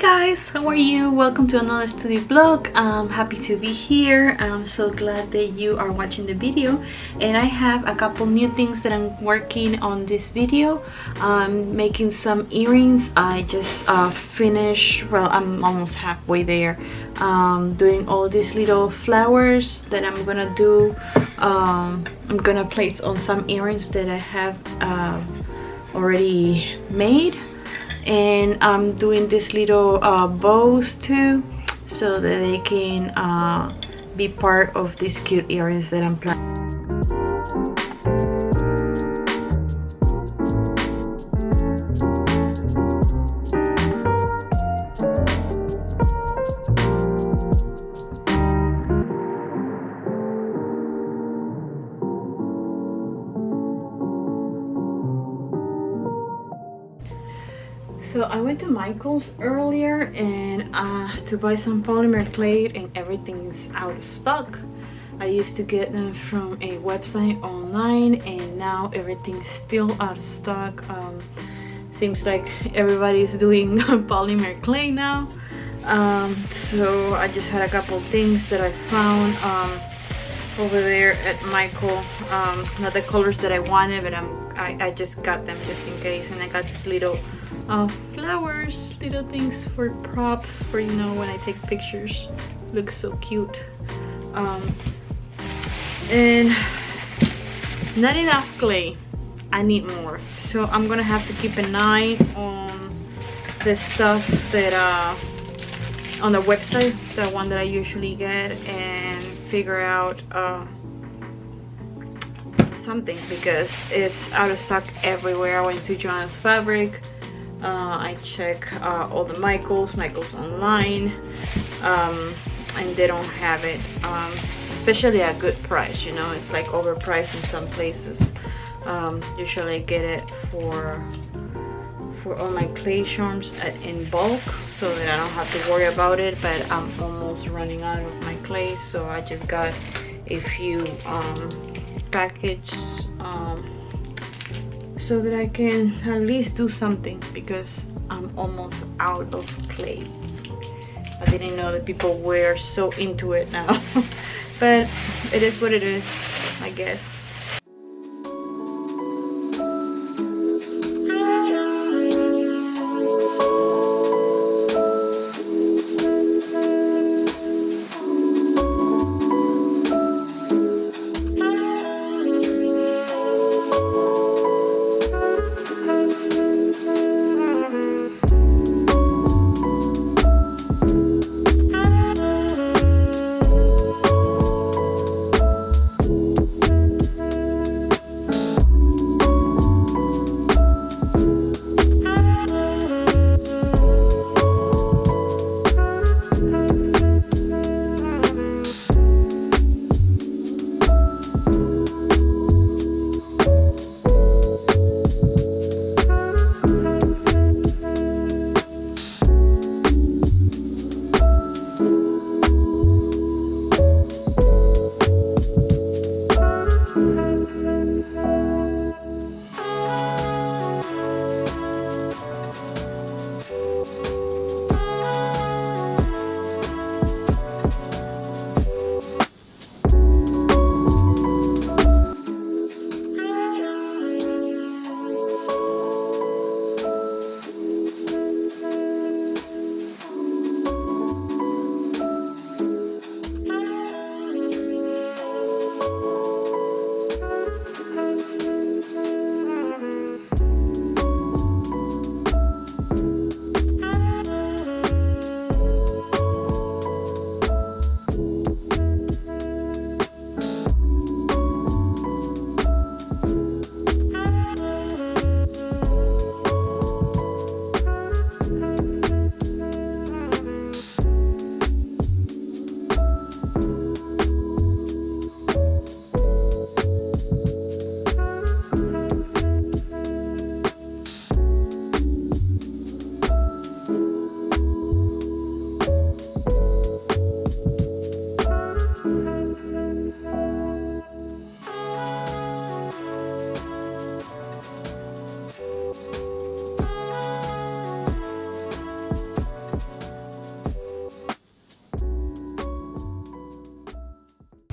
guys, how are you? Welcome to another studio vlog. I'm happy to be here. I'm so glad that you are watching the video, and I have a couple new things that I'm working on this video. I'm making some earrings. I just finished, well, I'm almost halfway there, doing all these little flowers that I'm gonna do. I'm gonna place on some earrings that I have already made, and I'm doing these little bows too, so that they can be part of these cute earrings that I'm planning. So I went to Michael's earlier and to buy some polymer clay, and everything is out of stock. I used to get them from a website online, and now everything's still out of stock. Seems like everybody's doing polymer clay now. So I just had a couple things that I found over there at Michael. Not the colors that I wanted, but I just got them just in case. And I got these little flowers, little things for props for, you know, when I take pictures. Looks so cute. And not enough clay. I need more, so I'm gonna have to keep an eye on the stuff that on the website, the one that I usually get, and figure out something, because it's out of stock everywhere. I went to Joann's Fabric. I check all the Michaels online, and they don't have it, especially at a good price. You know, it's like overpriced in some places. Usually I get it for all my clay charms in bulk, so that I don't have to worry about it. But I'm almost running out of my clay, so I just got a few packages, so that I can at least do something, because I'm almost out of clay. I didn't know that people were so into it now. But it is what it is, I guess.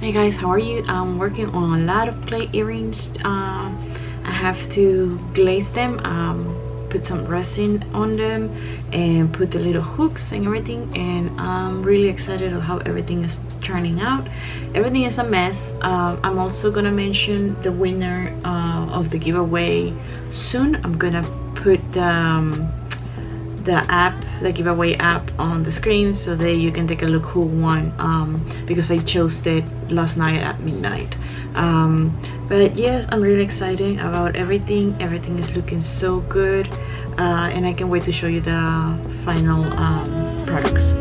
Hey guys, how are you? I'm working on a lot of clay earrings. I have to glaze them, put some resin on them, and put the little hooks and everything, and I'm really excited of how everything is turning out. Everything is a mess. I'm also gonna mention the winner of the giveaway soon. I'm gonna put the app, the giveaway app, on the screen so that you can take a look who won, because I chose it last night at midnight. But yes, I'm really excited about everything. Everything is looking so good, and I can't wait to show you the final products.